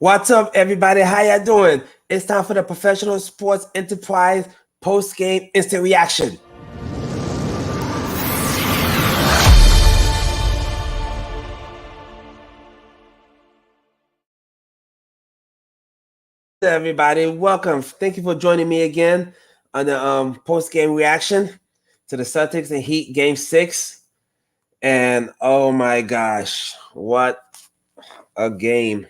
What's up, everybody? How ya doing? It's time for the Professional Sports Enterprise post-game instant reaction. Everybody, welcome. Thank you for joining me again on the post-game reaction to the Celtics and Heat Game 6. And oh my gosh, what a game.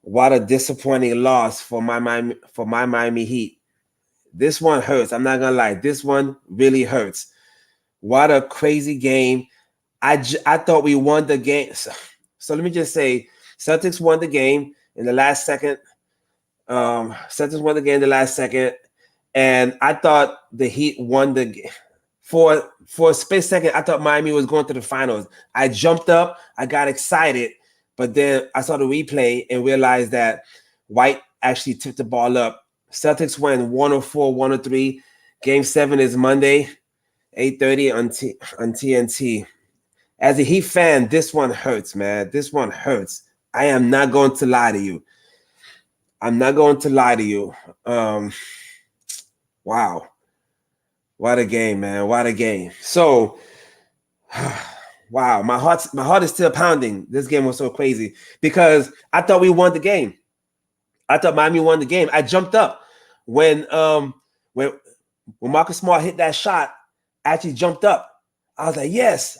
What a disappointing loss for my Miami Heat. This one hurts. I'm not gonna lie. This one really hurts. What a crazy game. I thought we won the game. So let me just say, Celtics won the game in the last second. Celtics won the game in the last second, and I thought the Heat won the game. For a split second, I thought Miami was going to the finals. I jumped up. I got excited. But then I saw the replay and realized that White actually tipped the ball up. Celtics win 104-103. Game 7 is Monday, 8:30 on TNT. As a Heat fan, this one hurts, man. This one hurts. I am not going to lie to you. I'm not going to lie to you. Wow. What a game, man. What a game. So, wow, my heart is still pounding. This game was so crazy because I thought we won the game. I thought Miami won the game. I jumped up when Marcus Smart hit that shot. I actually jumped up. I was like, yes.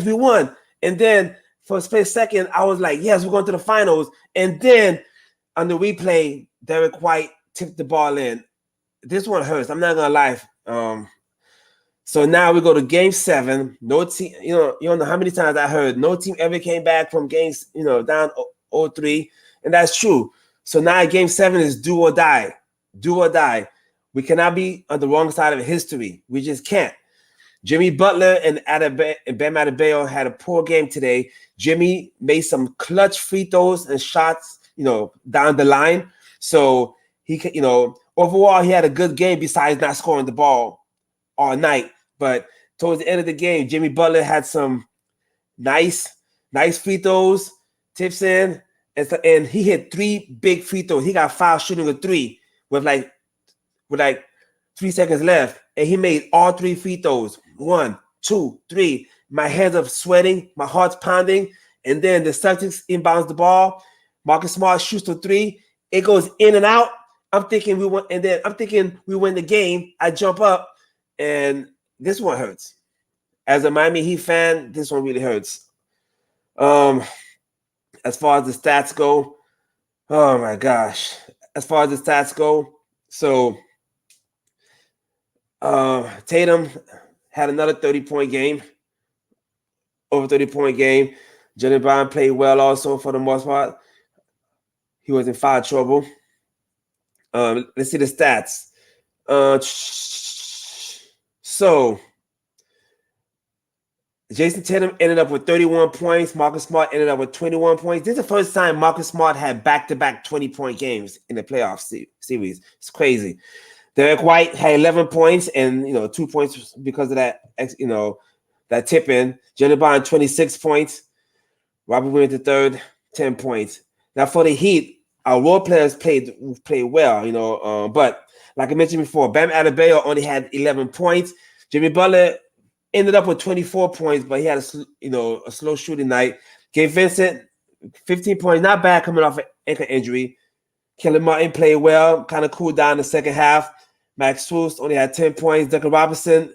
We won. And then for a split second, I was like, yes, we're going to the finals. And then on the replay, Derek White tipped the ball in. This one hurts. I'm not gonna lie. So now we go to Game 7. No team, you don't know how many times I heard no team ever came back from games, down 0-3, and that's true. So now Game 7 is do or die. Do or die. We cannot be on the wrong side of history. We just can't. Jimmy Butler and Bam Adebayo had a poor game today. Jimmy made some clutch free throws and shots, down the line. So he, overall he had a good game besides not scoring the ball all night. But towards the end of the game, Jimmy Butler had some nice free throws, tips in, and he hit 3 big free throws. He got fouled shooting a 3 with like 3 seconds left, and he made all 3 free throws. 1, 2, 3. My hands are sweating, my heart's pounding, and then the Celtics inbounds the ball. Marcus Smart shoots a 3. It goes in and out. I'm thinking we won, and then I'm thinking we win the game. I jump up, and this one hurts. As a Miami Heat fan, this one really hurts. As far as the stats go, oh my gosh. As far as the stats go, so Tatum had another 30-point game, over 30-point game. Jalen Brown played well also for the most part. He was in foul trouble. Let's see the stats. So Jason Tatum ended up with 31 points. Marcus Smart ended up with 21 points. This is the first time Marcus Smart had back-to-back 20-point games in the playoff series. It's crazy. Derek White had 11 points and 2 points because of that that tip in. Jalen Brown 26 points. Robert Williams III 10 points. Now for the Heat, our role players played well, but like I mentioned before, Bam Adebayo only had 11 points. Jimmy Butler ended up with 24 points, but he had a slow shooting night. Gabe Vincent, 15 points, not bad coming off an ankle injury. Kelly Martin played well, kind of cooled down in the second half. Max Strus only had 10 points. Duncan Robinson,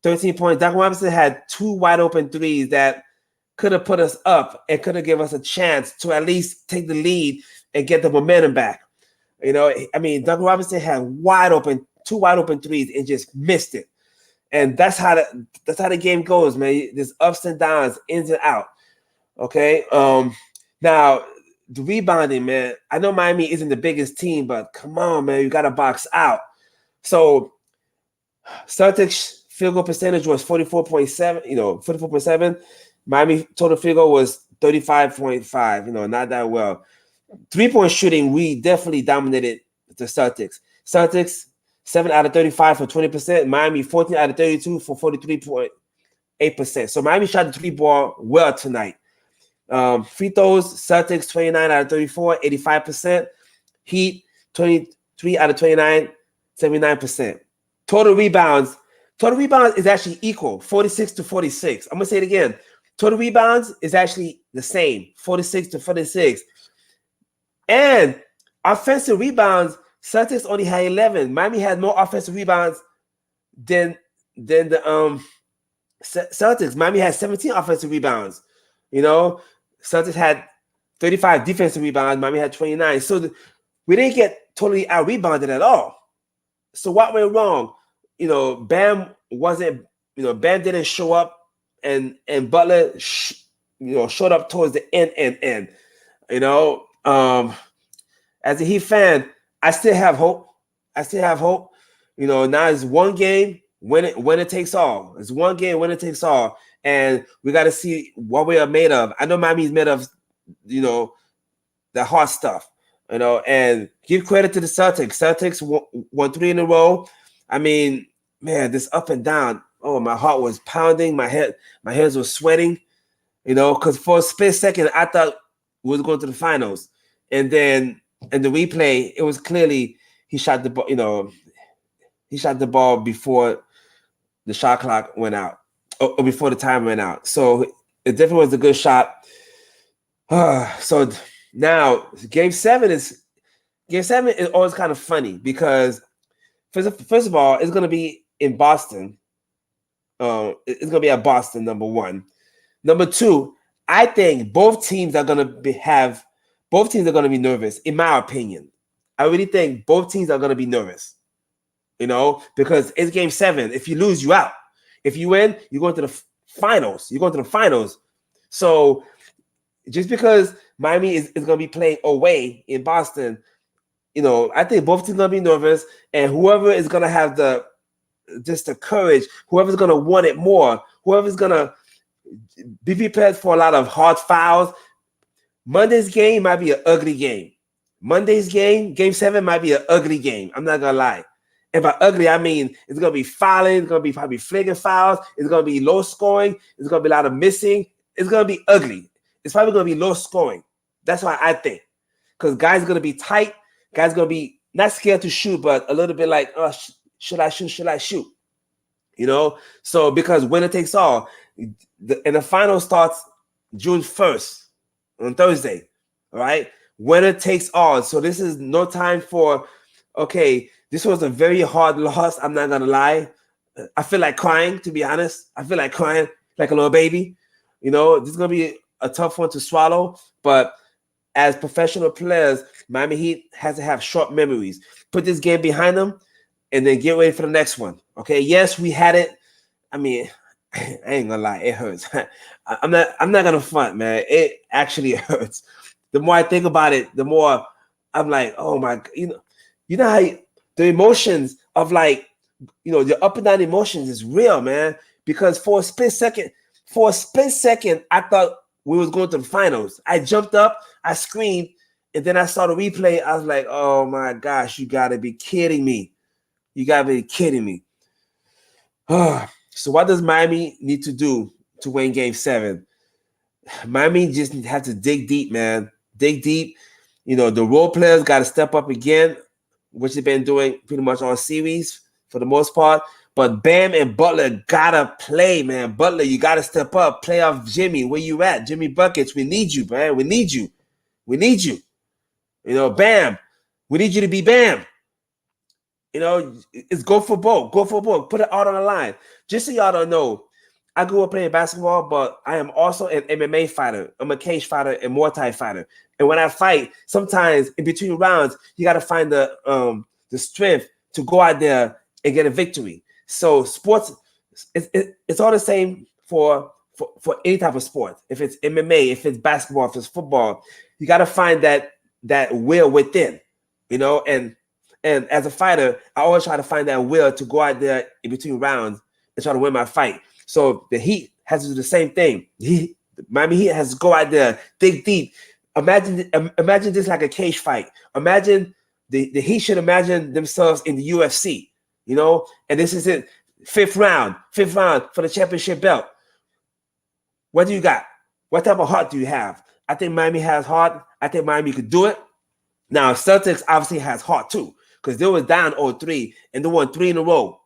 13 points. Duncan Robinson had 2 wide open threes that could have put us up and could have given us a chance to at least take the lead and get the momentum back. Duncan Robinson had 2 wide open threes and just missed it. And that's how the game goes, man. There's ups and downs, ins and out. Okay. Now the rebounding, man. I know Miami isn't the biggest team, but come on, man, you got to box out. So Celtics field goal percentage was 44.7. 44.7. Miami total field goal was 35.5. Not that well. 3-point shooting, we definitely dominated the Celtics. Celtics 7 out of 35 for 20%. Miami 14 out of 32 for 43.8%. So Miami shot the 3 ball well tonight. Free throws, Celtics 29 out of 34, 85%. Heat 23 out of 29, 79%. Total rebounds is actually equal, 46 to 46. I'm gonna say it again. Total rebounds is actually the same, 46 to 46. And offensive rebounds, Celtics only had 11. Miami had more offensive rebounds than the Celtics. Miami had 17 offensive rebounds. Celtics had 35 defensive rebounds. Miami had 29. So we didn't get totally out rebounded at all. So what went wrong? Bam Bam didn't show up, and Butler showed up towards the end. As a Heat fan, I still have hope. Now it's one game, when it takes all. It's one game, when it takes all. And we got to see what we are made of. I know Miami's made of, the hard stuff, and give credit to the Celtics. Celtics won 3 in a row. I mean, man, this up and down. Oh, my heart was pounding. My hands were sweating, because for a split second, I thought we was going to the finals. And then in the replay, it was clearly he shot the ball, he shot the ball before the shot clock went out, or before the time went out. So it definitely was a good shot. So now Game 7 is always kind of funny because first of all, it's going to be in Boston. It's going to be at Boston, number one. Number two, I think both teams are going to be nervous, in my opinion. I really think both teams are going to be nervous, because it's Game 7. If you lose, you're out. If you win, you're going to the finals. So just because Miami is going to be playing away in Boston, I think both teams are going to be nervous, and whoever is going to have the courage, whoever's going to want it more, whoever's going to be prepared for a lot of hard fouls. Monday's game might be an ugly game. Monday's game, Game 7, might be an ugly game. I'm not going to lie. And by ugly, I mean it's going to be fouling. It's going to be probably flagrant fouls. It's going to be low scoring. It's going to be a lot of missing. It's going to be ugly. It's probably going to be low scoring. That's why I think. Because guys are going to be tight. Guys are going to be not scared to shoot, but a little bit like, oh, should I shoot? Should I shoot? So because winner takes all. And the final starts June 1st on Thursday. All right? Winner takes all. So this is no time for, okay, this was a very hard loss. I'm not going to lie. I feel like crying, to be honest. I feel like crying like a little baby. This is going to be a tough one to swallow. But as professional players, Miami Heat has to have short memories. Put this game behind them and then get ready for the next one. Okay? Yes, we had it. I mean, I ain't gonna lie, it hurts. I'm not gonna front, man. It actually hurts. The more I think about it, the more I'm like, oh my, how the emotions of the up and down emotions is real, man. Because for a split second, I thought we was going to the finals. I jumped up, I screamed, and then I saw the replay. I was like, oh my gosh, you gotta be kidding me. So what does Miami need to do to win Game 7? Miami just have to dig deep, man. Dig deep. The role players got to step up again, which they've been doing pretty much all series for the most part. But Bam and Butler got to play, man. Butler, you got to step up. Play off Jimmy. Where you at? Jimmy Buckets, we need you, man. We need you. Bam, we need you to be Bam. It's go for both. Put it out on the line. Just so y'all don't know, I grew up playing basketball, but I am also an MMA fighter. I'm a cage fighter and Muay Thai fighter. And when I fight, sometimes in between rounds, you got to find the strength to go out there and get a victory. So sports, it's all the same for any type of sport. If it's MMA, if it's basketball, if it's football, you got to find that will within, And as a fighter, I always try to find that will to go out there in between rounds and try to win my fight. So the Heat has to do the same thing. Miami Heat has to go out there, dig deep. Imagine this like a cage fight. Imagine the Heat should imagine themselves in the UFC, and this is it. Fifth round for the championship belt. What do you got? What type of heart do you have? I think Miami has heart. I think Miami could do it. Now, Celtics obviously has heart too, because they were down 0-3 and they won 3 in a row.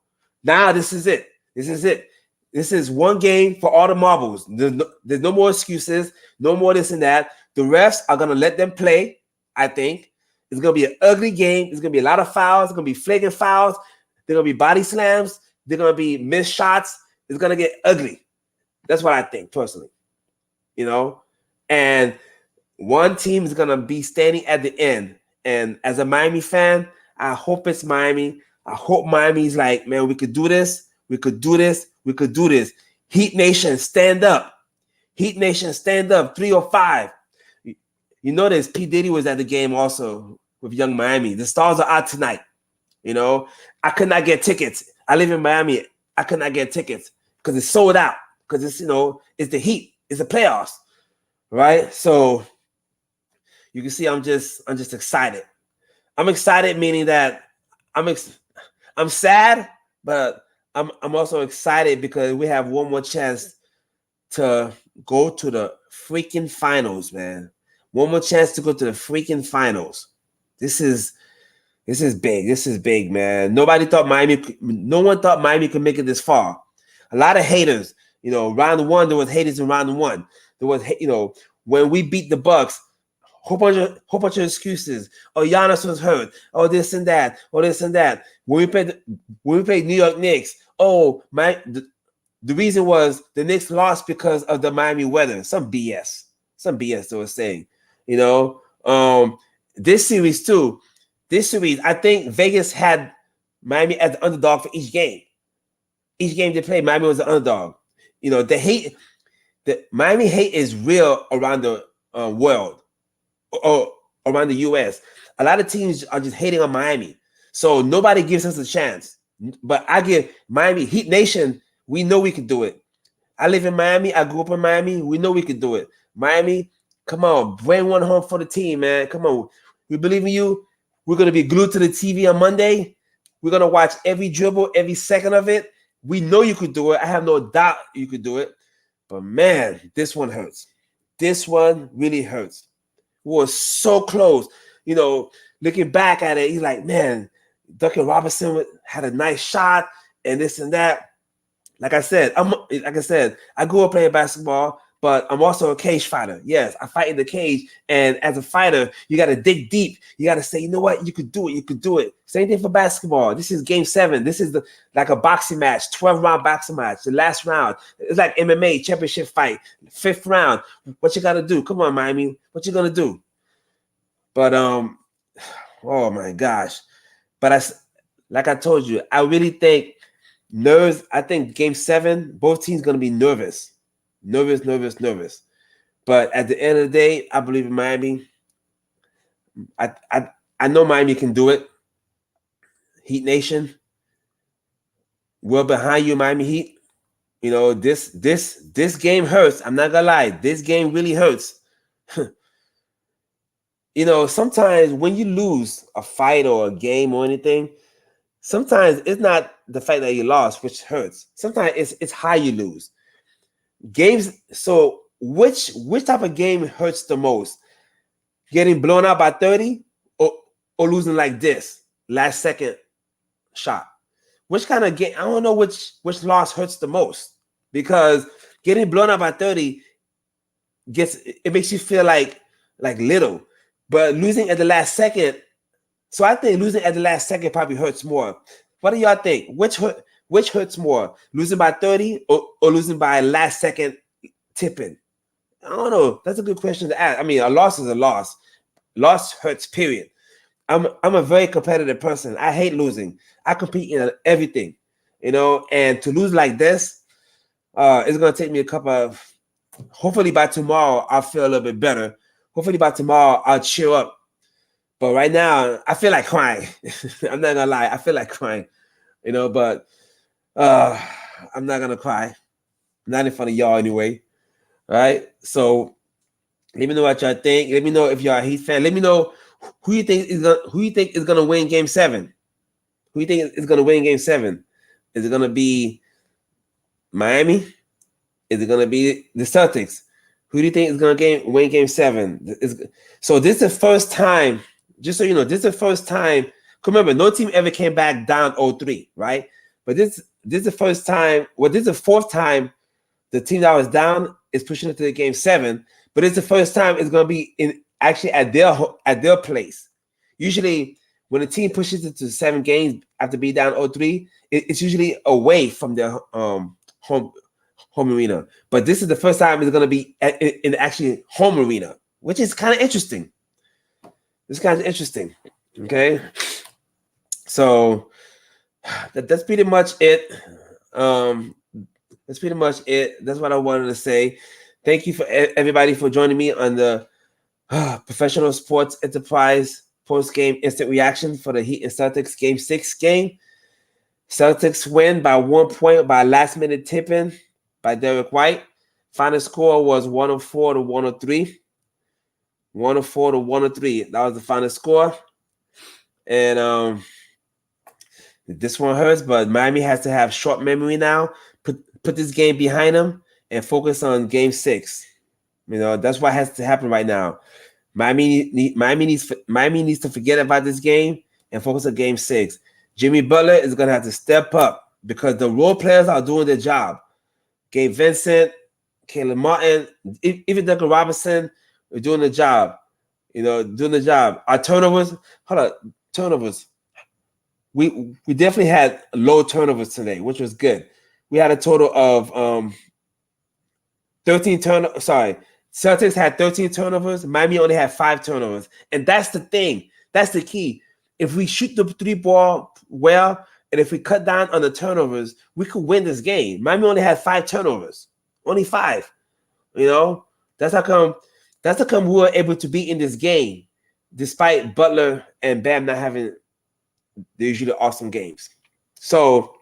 Now this is it. This is it. This is one game for all the marbles. There's no more excuses, no more this and that. The refs are going to let them play, I think. It's going to be an ugly game. It's going to be a lot of fouls. It's going to be flagrant fouls. There's going to be body slams. There's going to be missed shots. It's going to get ugly. That's what I think, personally. You know? And one team is going to be standing at the end. And as a Miami fan, I hope it's Miami. I hope Miami's like, man, we could do this. We could do this. We could do this. Heat Nation, stand up. Heat Nation, stand up. 305. You notice P. Diddy was at the game also with Young Miami. The stars are out tonight. You know, I could not get tickets. I live in Miami. I could not get tickets because it's sold out. Because it's, you know, it's the Heat. It's the playoffs. Right? So you can see I'm just excited. I'm excited, meaning that I'm sad, but I'm also excited because we have one more chance to go to the freaking finals, man. One more chance to go to the freaking finals. This is big. This is big, man. No one thought Miami could make it this far. A lot of haters. You know, round one, there was haters in round one. There was, you know, when we beat the Bucks, whole bunch of excuses. Oh, Giannis was hurt. Oh, this and that. Oh, this and that. When we played New York Knicks, oh, the reason was the Knicks lost because of the Miami weather. Some BS they were saying. You know, this series too. This series, I think Vegas had Miami as the underdog for each game. Each game they played, Miami was the underdog. You know, the Miami hate is real around the world or around the U.S. A lot of teams are just hating on Miami. So nobody gives us a chance. But I give Miami, Heat Nation, we know we can do it. I live in Miami. I grew up in Miami. We know we can do it. Miami, come on. Bring one home for the team, man. Come on. We believe in you. We're going to be glued to the TV on Monday. We're going to watch every dribble, every second of it. We know you could do it. I have no doubt you could do it. But, man, this one hurts. This one really hurts. We were so close. You know, looking back at it, he's like, man, Duncan Robinson had a nice shot and this and that. Like I said, I grew up playing basketball, but I'm also a cage fighter. Yes, I fight in the cage. And as a fighter, you got to dig deep. You got to say, you know what? You could do it. You could do it. Same thing for basketball. This is game 7. This is like a boxing match, 12-round boxing match. The last round. It's like MMA championship fight. 5th round. What you got to do? Come on, Miami. What you going to do? But, oh, my gosh. But like I told you, I really think nerves. I think game 7, both teams going to be nervous. Nervous. But at the end of the day, I believe in Miami. I know Miami can do it. Heat Nation, we're behind you, Miami Heat. You know, this game hurts. I'm not gonna lie. This game really hurts. You know, sometimes when you lose a fight or a game or anything, sometimes it's not the fact that you lost which hurts. Sometimes it's how you lose. Games. So which type of game hurts the most? Getting blown out by 30 or losing like this last second shot? Which kind of game? I don't know which loss hurts the most, because getting blown out by 30 makes you feel like little, but losing at the last second. So I think losing at the last second probably hurts more. What do y'all think? Which hurts more, losing by 30 or losing by last second tipping? I don't know. That's a good question to ask. I mean, a loss is a loss. Loss hurts, period. I'm a very competitive person. I hate losing. I compete in everything, you know, and to lose like this, it's going to take me a couple of, hopefully by tomorrow, I'll feel a little bit better. Hopefully by tomorrow, I'll cheer up. But right now, I feel like crying. I'm not going to lie. I feel like crying, you know, but I'm not going to cry. Not in front of y'all anyway. All right? So let me know what y'all think. Let me know if y'all a Heat fan. Let me know who you think is gonna win game 7. Who you think is gonna win game 7? Is it gonna be Miami? Is it gonna be the Celtics? Who do you think is going to win Game 7? So this is the first time, just so you know, this is the first time. Remember, no team ever came back down 0-3, right? But this is the first time, well, this is the fourth time the team that was down is pushing into the Game 7, but it's the first time it's going to be actually at their place. Usually, when a team pushes into 7 games after being down 0-3, it's usually away from their home arena. But this is the first time it's going to be in actually home arena, which is kind of interesting. It's kind of interesting. Okay, so that's pretty much it. That's pretty much it. That's what I wanted to say. Thank you for everybody for joining me on the Professional Sports Enterprise post-game instant reaction for the Heat and Celtics Game 6 game. Celtics win by 1 point by last-minute tipping by Derek White. Final score was 104-103. 104-103. That was the final score. And this one hurts, but Miami has to have short memory now. Put this game behind them and focus on Game 6. You know, that's what has to happen right now. Miami needs to forget about this game and focus on Game 6. Jimmy Butler is going to have to step up because the role players are doing their job. Gabe Vincent, Caleb Martin, even Duncan Robinson are doing the job. You know, doing the job. Our turnovers, turnovers. We definitely had low turnovers today, which was good. We had a total of 13 turnovers. Sorry, Celtics had 13 turnovers. Miami only had 5 turnovers. And that's the thing. That's the key. If we shoot the 3-ball well, and if we cut down on the turnovers, we could win this game. Miami only had 5 turnovers. Only 5. You know? That's how come we were able to be in this game, despite Butler and Bam not having the usually awesome games. So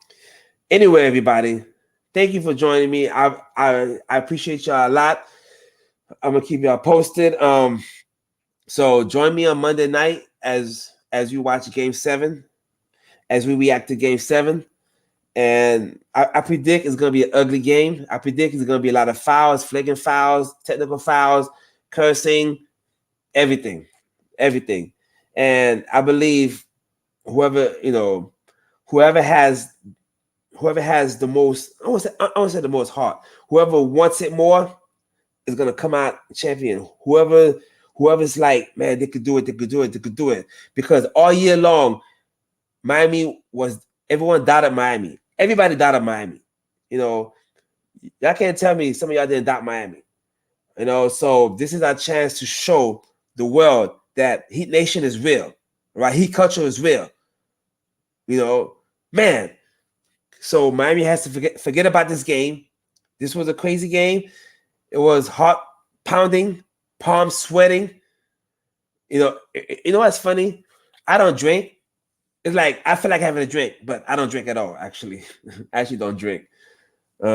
anyway, everybody, thank you for joining me. I appreciate y'all a lot. I'm gonna keep y'all posted. So join me on Monday night as you watch Game 7, as we react to Game 7. And I predict it's gonna be an ugly game. I predict it's gonna be a lot of fouls, flagrant fouls, technical fouls, cursing, everything. And I believe whoever has the most, I won't say the most heart. Whoever wants it more is gonna come out champion. Whoever's like, man, they could do it. Because all year long, everyone doubted Miami. Everybody doubted Miami. You know, y'all can't tell me some of y'all didn't doubt Miami. You know, so this is our chance to show the world that Heat Nation is real, right? Heat culture is real. You know, man. So Miami has to forget about this game. This was a crazy game. It was heart pounding, palms sweating. You know what's funny? I don't drink. It's like I feel like having a drink, but I don't drink at all. Actually, I actually don't drink. I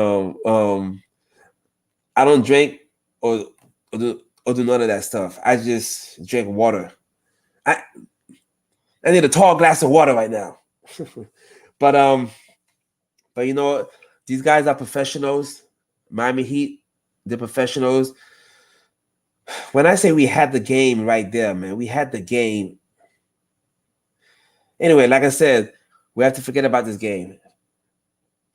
don't drink or do none of that stuff. I just drink water. I need a tall glass of water right now. But you know, these guys are professionals. Miami Heat, they're professionals. When I say we had the game right there, man, we had the game. Anyway, like I said, we have to forget about this game.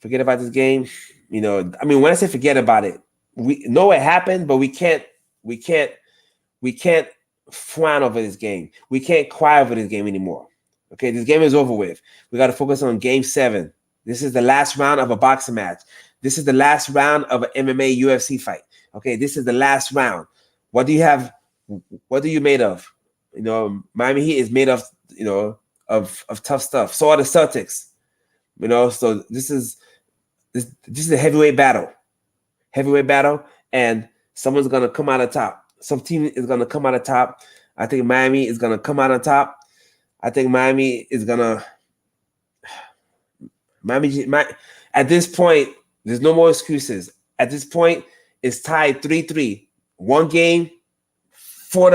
Forget about this game. You know, I mean, when I say forget about it, we know it happened, but we can't frown over this game. We can't cry over this game anymore. Okay, this game is over with. We got to focus on Game 7. This is the last round of a boxing match. This is the last round of an MMA UFC fight. Okay, this is the last round. What do you have? What are you made of? You know, Miami Heat is made of, you know, of tough stuff. So are the Celtics. You know, so this is a heavyweight battle. And someone's gonna come out on top. Some team is gonna come out on top. I think Miami is gonna come out on top. I think Miami is gonna. At this point, there's no more excuses. At this point, it's tied 3-3. One game for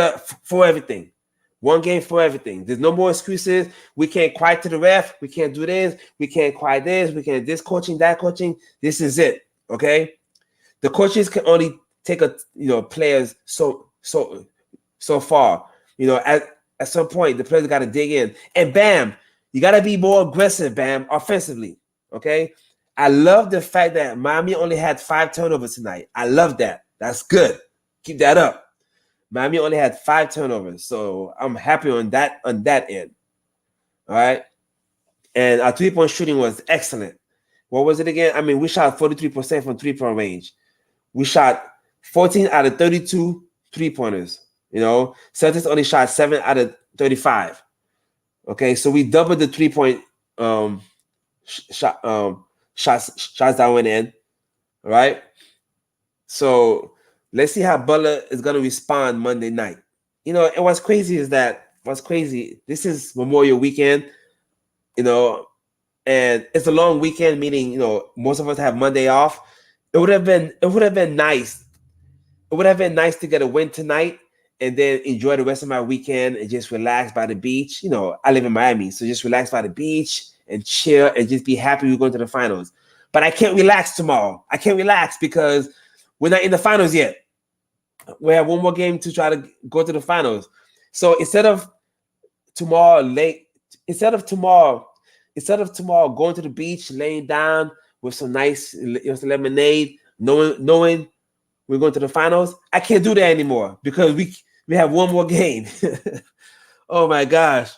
everything. One game for everything. There's no more excuses. We can't cry to the ref. We can't do this. We can't cry this. We can't this coaching, that coaching. This is it. Okay? The coaches can only take a players so far. At some point, the players got to dig in. And Bam, you got to be more aggressive, Bam, offensively. Okay? I love the fact that Miami only had 5 turnovers tonight. I love that. That's good. Keep that up. Miami only had 5 turnovers. So I'm happy on that end. All right? And our 3-point shooting was excellent. What was it again? I mean, we shot 43% from 3-point range. We shot 14 out of 32 3-pointers. Celtics only shot 7 out of 35. Okay, so we doubled the 3-point shots that went in. All right. So let's see how Butler is gonna respond Monday night. And what's crazy is this is Memorial Weekend, and it's a long weekend, meaning most of us have Monday off. It would have been nice. It would have been nice to get a win tonight and then enjoy the rest of my weekend and just relax by the beach. I live in Miami, so just relax by the beach and chill and just be happy we're going to the finals. But I can't relax tomorrow. I can't relax because we're not in the finals yet. We have one more game to try to go to the finals. So instead of tomorrow going to the beach, laying down with some nice lemonade, knowing we're going to the finals, I can't do that anymore because we have one more game. Oh my gosh.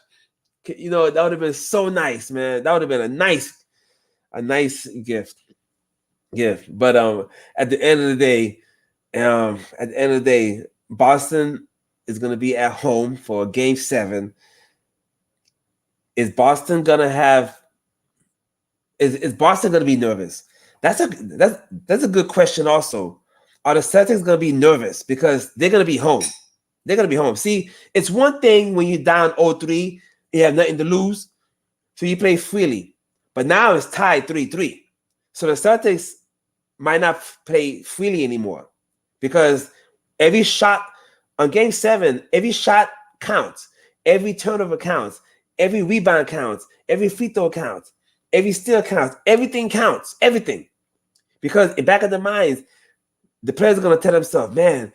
That would have been so nice, man. That would have been a nice gift. But at the end of the day, Boston is going to be at home for Game 7. Is Boston going to be nervous? That's a good question also. Are the Celtics going to be nervous because they're going to be home? They're going to be home. See, it's one thing when you're down 0-3, you have nothing to lose, so you play freely. But now it's tied 3-3. So the Celtics might not play freely anymore because every shot on Game 7, every shot counts. Every turnover counts. Every rebound counts. Every free throw counts. Every steal counts. Everything counts. Everything. Because in back of their minds, the players are going to tell themselves, man,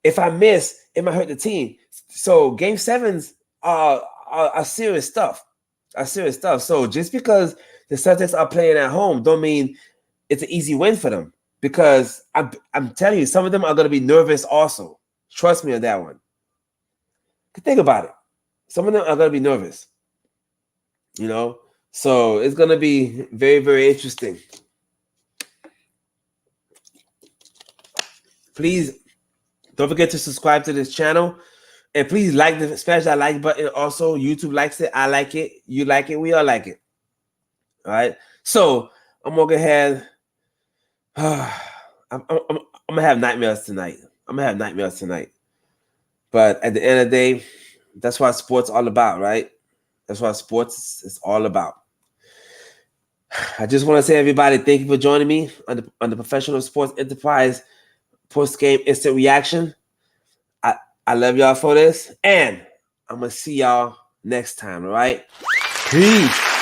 if I miss, it might hurt the team. So Game 7s are serious stuff. So just because the Celtics are playing at home don't mean it's an easy win for them. Because I'm telling you, some of them are going to be nervous also. Trust me on that one. Think about it. Some of them are going to be nervous. So it's going to be very, very interesting. Please don't forget to subscribe to this channel. And please smash that like button. Also, YouTube likes it. I like it. You like it. We all like it. All right. So I'm going to go ahead. I'm going to have nightmares tonight. But at the end of the day, that's what sports all about, right? That's what sports is all about. I just want to say, everybody, thank you for joining me on the Professional Sports Enterprise post-game instant reaction. I love y'all for this, and I'm going to see y'all next time, all right? Peace.